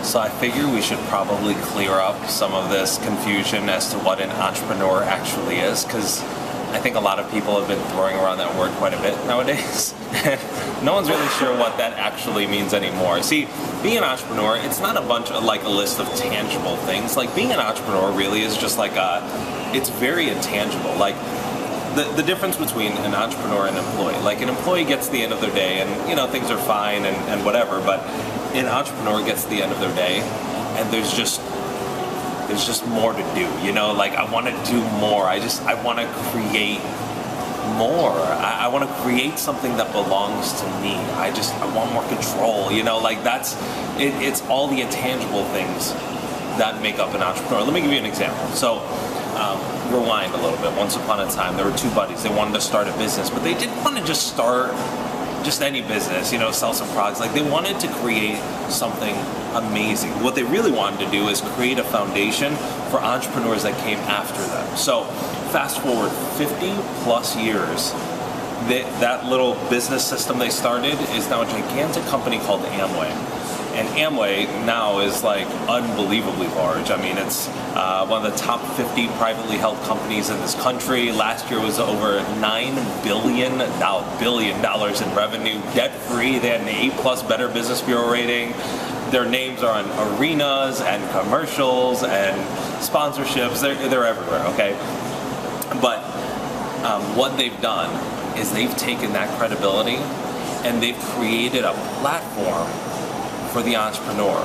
So I figure we should probably clear up some of this confusion as to what an entrepreneur actually is, because I think a lot of people have been throwing around that word quite a bit nowadays. No one's really sure what that actually means anymore. See, being an entrepreneur, it's not a bunch of like a list of tangible things. Like being an entrepreneur really is just like it's very intangible. Like the difference between an entrepreneur and an employee. Like an employee gets to the end of their day and, you know, things are fine and whatever, but an entrepreneur gets to the end of their day and there's just more to do, you know, like I want to do more. I want to create more. I want to create something that belongs to me. I want more control, you know, like it's all the intangible things that make up an entrepreneur. Let me give you an example. So rewind a little bit. Once upon a time, there were two buddies. They wanted to start a business, but they didn't want to just start just any business, you know, sell some products. Like they wanted to create something amazing. What they really wanted to do is create a foundation for entrepreneurs that came after them. So fast forward 50 plus years, that little business system they started is now a gigantic company called Amway. And Amway now is like unbelievably large. I mean, it's one of the top 50 privately held companies in this country. Last year was over $9 billion in revenue, debt-free. They had an A+ Better Business Bureau rating. Their names are on arenas and commercials and sponsorships. They're everywhere, okay? But what they've done is they've taken that credibility and they've created a platform for the entrepreneur.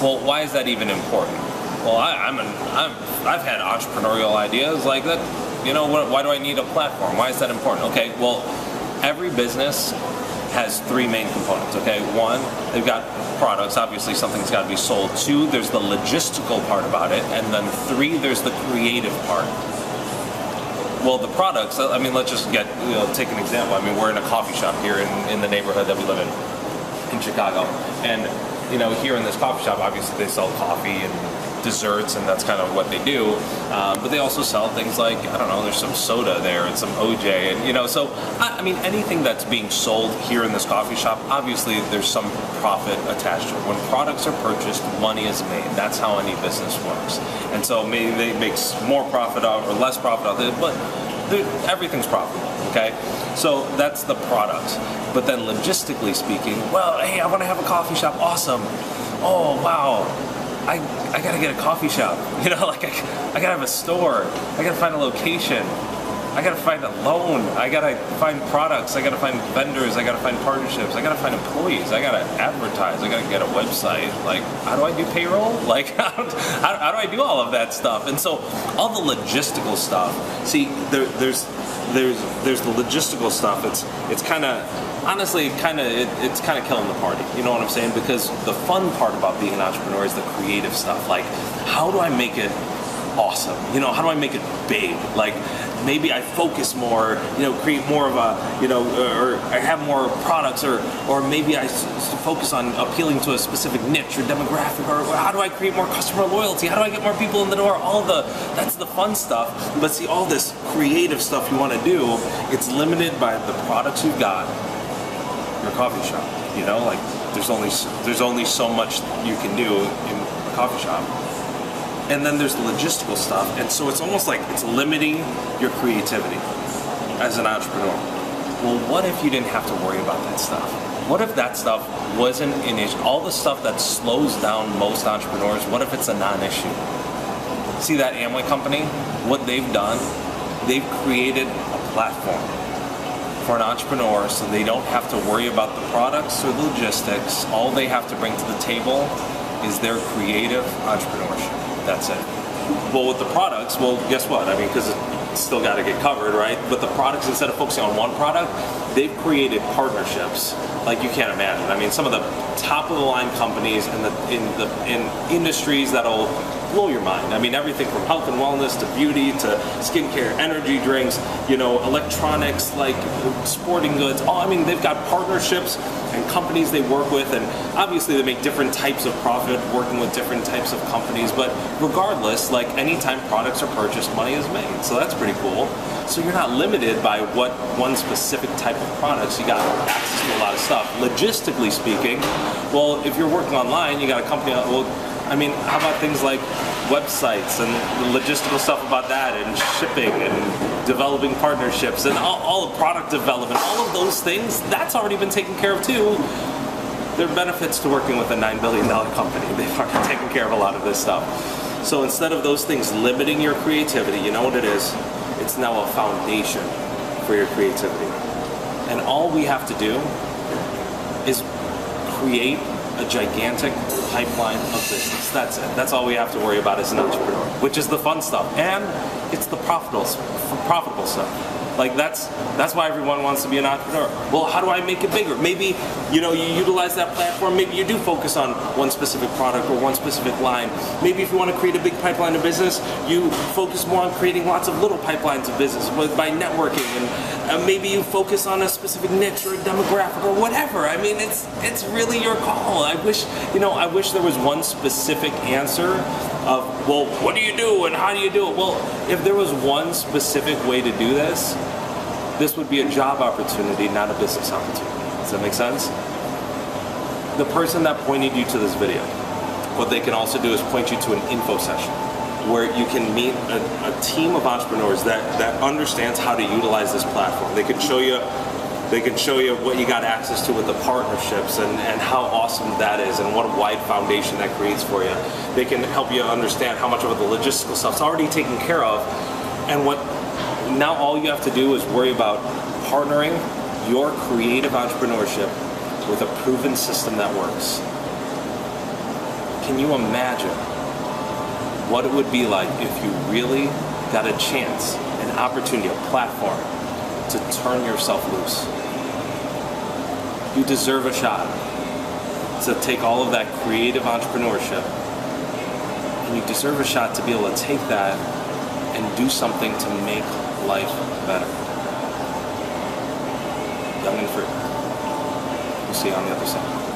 Well, why is that even important? Well, I've had entrepreneurial ideas like that. You know, why do I need a platform? Why is that important? Okay, well, every business has three main components, okay? One, they've got products. Obviously, something's got to be sold. Two, there's the logistical part about it. And then three, there's the creative part. Well, the products, I mean, let's just take an example. I mean, we're in a coffee shop here in the neighborhood that we live in Chicago. And, you know, here in this coffee shop, obviously they sell coffee and desserts, and that's kind of what they do. But they also sell things like, I don't know, there's some soda there and some OJ, and, you know, so, I mean, anything that's being sold here in this coffee shop, obviously there's some profit attached to it. When products are purchased, money is made. That's how any business works. And so maybe they make more profit out or less profit out of it, but everything's profitable, okay? So that's the product. But then logistically speaking, well, hey, I want to have a coffee shop. Awesome. Oh, wow. I got to get a coffee shop. You know, like I got to have a store. I got to find a location. I got to find a loan. I got to find products. I got to find vendors. I got to find partnerships. I got to find employees. I got to advertise. I got to get a website. Like, how do I do payroll? Like, how do I do all of that stuff? And so all the logistical stuff, see, there's the logistical stuff. It's kind of, honestly, it's kind of killing the party. You know what I'm saying? Because the fun part about being an entrepreneur is the creative stuff. Like, how do I make it awesome? You know, how do I make it big? Like, maybe I focus more, you know, create more of a, you know, or I have more products, or maybe I focus on appealing to a specific niche or demographic, or how do I create more customer loyalty? How do I get more people in the door? That's the fun stuff. But see, all this creative stuff you want to do, it's limited by the products you've got. Your coffee shop, you know, like there's only so much you can do in a coffee shop. And then there's the logistical stuff, and so it's almost like it's limiting your creativity as an entrepreneur. Well, what if you didn't have to worry about that stuff? What if that stuff wasn't an issue? All the stuff that slows down most entrepreneurs, what if it's a non-issue? See that Amway company? What they've done, they've created a platform for an entrepreneur so they don't have to worry about the products or the logistics. All they have to bring to the table is their creative entrepreneurship. That's it. Well, with the products, well, guess what? I mean, because it's still got to get covered, right? But the products, instead of focusing on one product, they've created partnerships like you can't imagine. I mean, some of the top of the line companies in industries that'll blow your mind. I mean, everything from health and wellness to beauty to skincare, energy drinks, you know, electronics, like sporting goods. I mean, they've got partnerships and companies they work with, and obviously they make different types of profit working with different types of companies, but regardless, like anytime products are purchased, money is made. So that's pretty cool. So you're not limited by what one specific type of products. You got access to a lot of stuff. Logistically speaking, well, if you're working online, you got a company, well, I mean, how about things like websites and the logistical stuff about that, and shipping and developing partnerships and all the product development, all of those things, that's already been taken care of too. There are benefits to working with a $9 billion company. They've already taken care of a lot of this stuff. So instead of those things limiting your creativity, you know what it is? It's now a foundation for your creativity. And all we have to do is create a gigantic pipeline of business. That's it. That's all we have to worry about as an entrepreneur, which is the fun stuff. And it's the profitable stuff. Like that's why everyone wants to be an entrepreneur. Well, how do I make it bigger? Maybe, you utilize that platform. Maybe you do focus on one specific product or one specific line. Maybe if you want to create a big pipeline of business, you focus more on creating lots of little pipelines of business by networking, and maybe you focus on a specific niche or a demographic or whatever. I mean, it's really your call. I wish there was one specific answer of, well, what do you do and how do you do it? Well, if there was one specific way to do this would be a job opportunity, not a business opportunity. Does that make sense? The person that pointed you to this video, what they can also do is point you to an info session where you can meet a team of entrepreneurs that understands how to utilize this platform. They can show you what you got access to with the partnerships and how awesome that is and what a wide foundation that creates for you. They can help you understand how much of the logistical stuff's already taken care of, and now all you have to do is worry about partnering your creative entrepreneurship with a proven system that works. Can you imagine what it would be like if you really got a chance, an opportunity, a platform to turn yourself loose? You deserve a shot to take all of that creative entrepreneurship, and you deserve a shot to be able to take that and do something to make life better. Young and free. We'll see you on the other side.